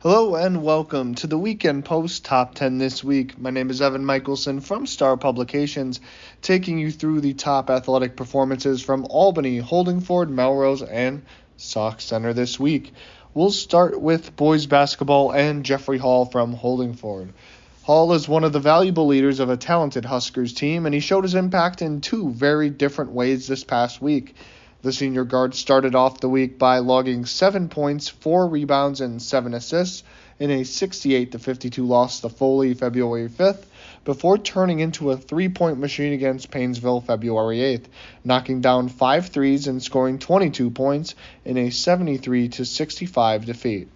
Hello and welcome to the Weekend Post Top 10 this week. My name is Evan Michealson from Star Publications, taking you through the top athletic performances from Albany, Holdingford, Melrose, and Sauk Centre this week. We'll start with boys basketball and Jeffrey Hall from Holdingford. Hall is one of the valuable leaders of a talented Huskers team, and he showed his impact in two very different ways this past week. The senior guard started off the week by logging 7 points, 4 rebounds, and 7 assists in a 68-52 loss to Foley February 5th, before turning into a three-point machine against Painesville February 8th, knocking down 5 threes and scoring 22 points in a 73-65 defeat.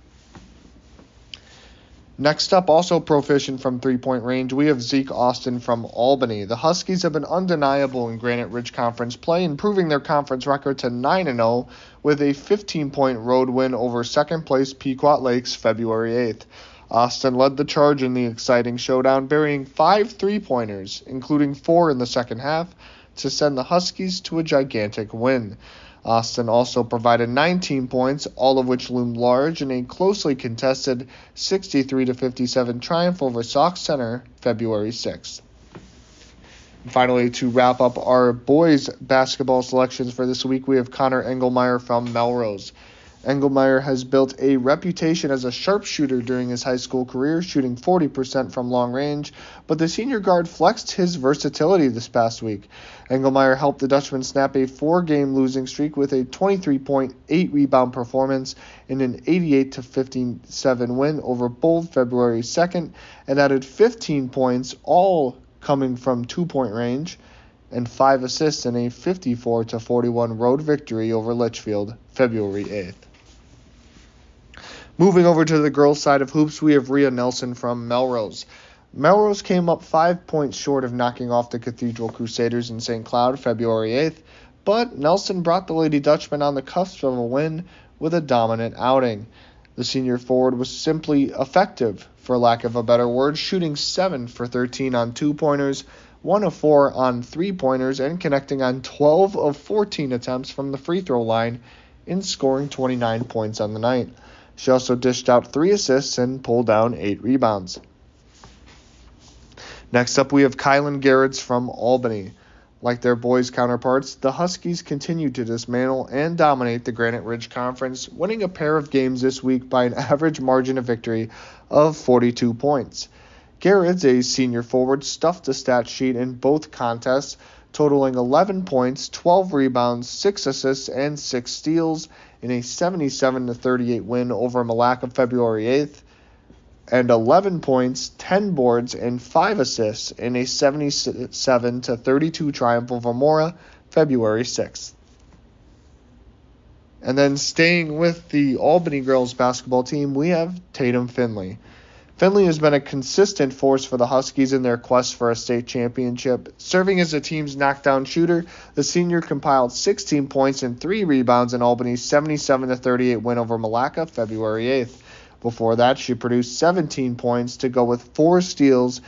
Next up, also proficient from three-point range, we have Zeke Austin from Albany. The Huskies have been undeniable in Granite Ridge Conference play, improving their conference record to 9-0 with a 15-point road win over second-place Pequot Lakes February 8th. Austin led the charge in the exciting showdown, burying 5 three-pointers, including 4 in the second half, to send the Huskies to a gigantic win. Austin also provided 19 points, all of which loomed large in a closely contested 63-57 triumph over Sauk Centre February 6th. And finally, to wrap up our boys basketball selections for this week, we have Connor Engelmeyer from Melrose. Engelmeyer has built a reputation as a sharpshooter during his high school career, shooting 40% from long range, but the senior guard flexed his versatility this past week. Engelmeyer helped the Dutchman snap a 4-game losing streak with a 23-point, 8-rebound performance in an 88-57 win over Bold February 2nd, and added 15 points, all coming from 2-point range, and 5 assists in a 54-41 road victory over Litchfield February 8th. Moving over to the girls' side of hoops, we have Rhea Nelson from Melrose. Melrose came up 5 points short of knocking off the Cathedral Crusaders in St. Cloud February 8th, but Nelson brought the Lady Dutchmen on the cusp of a win with a dominant outing. The senior forward was simply effective, for lack of a better word, shooting 7 for 13 on 2-pointers, 1 of 4 on 3-pointers, and connecting on 12 of 14 attempts from the free throw line in scoring 29 points on the night. She also dished out 3 assists and pulled down 8 rebounds. Next up, we have Kylan Garretts from Albany. Like their boys' counterparts, the Huskies continue to dismantle and dominate the Granite Ridge Conference, winning a pair of games this week by an average margin of victory of 42 points. Garretts, a senior forward, stuffed the stat sheet in both contests, totaling 11 points, 12 rebounds, 6 assists, and 6 steals in a 77-38 win over Malacca February 8th, and 11 points, 10 boards, and 5 assists in a 77-32 triumph over Mora February 6th. And then staying with the Albany girls basketball team, we have Tatum Finley. Finley has been a consistent force for the Huskies in their quest for a state championship. Serving as the team's knockdown shooter, the senior compiled 16 points and 3 rebounds in Albany's 77-38 win over Malacca February 8th. Before that, she produced 17 points to go with 4 steals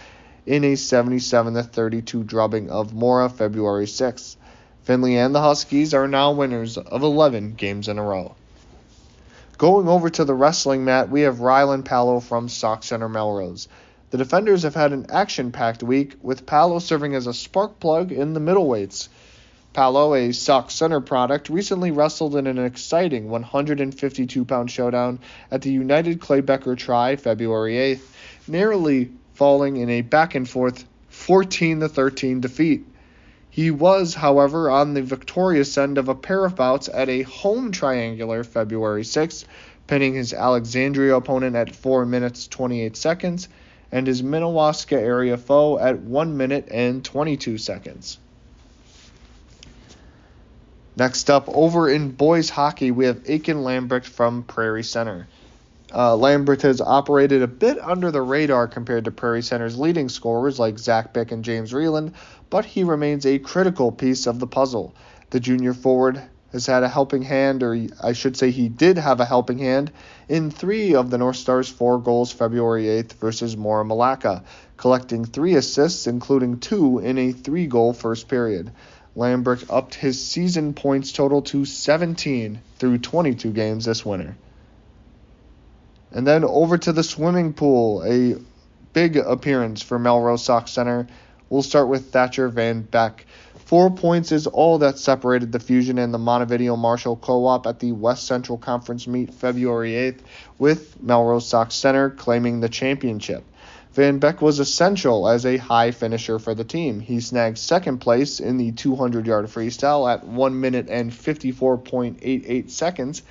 in a 77-32 drubbing of Mora February 6th. Finley and the Huskies are now winners of 11 games in a row. Going over to the wrestling mat, we have Rylan Palo from Sauk Centre Melrose. The defenders have had an action-packed week, with Palo serving as a spark plug in the middleweights. Palo, a Sauk Centre product, recently wrestled in an exciting 152-pound showdown at the United Claybecker Tri February 8th, narrowly falling in a back-and-forth 14-13 defeat. He was, however, on the victorious end of a pair of bouts at a home triangular February 6th, pinning his Alexandria opponent at 4 minutes 28 seconds and his Minnewaska area foe at 1 minute and 22 seconds. Next up, over in boys hockey, we have Aiken Lambrecht from Prairie Center. Lambert has operated a bit under the radar compared to Prairie Center's leading scorers like Zach Bick and James Reeland, but he remains a critical piece of the puzzle. The junior forward has had a helping hand, or I should say he did have a helping hand, in 3 of the North Stars' 4 goals February 8th versus Mora Malacca, collecting 3 assists, including 2 in a 3-goal first period. Lambert upped his season points total to 17 through 22 games this winter. And then over to the swimming pool, a big appearance for Melrose Sauk Center. We'll start with Thatcher Van Beck. 4 points is all that separated the Fusion and the Montevideo Marshall Co-op at the West Central Conference meet February 8th, with Melrose Sauk Center claiming the championship. Van Beck was essential as a high finisher for the team. He snagged second place in the 200-yard freestyle at 1 minute and 54.88 seconds,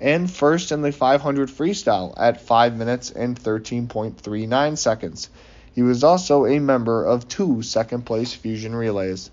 and first in the 500 freestyle at 5 minutes and 13.39 seconds. He was also a member of 2 second-place Fusion relays.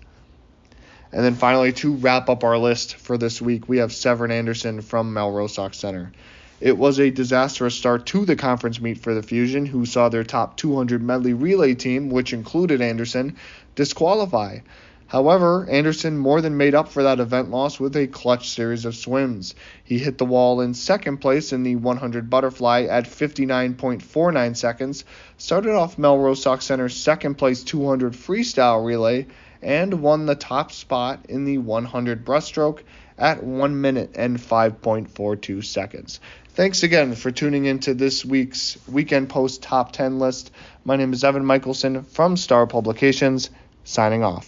And then finally, to wrap up our list for this week, we have Severin Anderson from Melrose Sauk Center. It was a disastrous start to the conference meet for the Fusion, who saw their top 200 medley relay team, which included Anderson, disqualify. However, Anderson more than made up for that event loss with a clutch series of swims. He hit the wall in second place in the 100 butterfly at 59.49 seconds, started off Melrose Sauk Center's second place 200 freestyle relay, and won the top spot in the 100 breaststroke at 1 minute and 5.42 seconds. Thanks again for tuning into this week's Weekend Post Top 10 list. My name is Evan Michealson from Star Publications, signing off.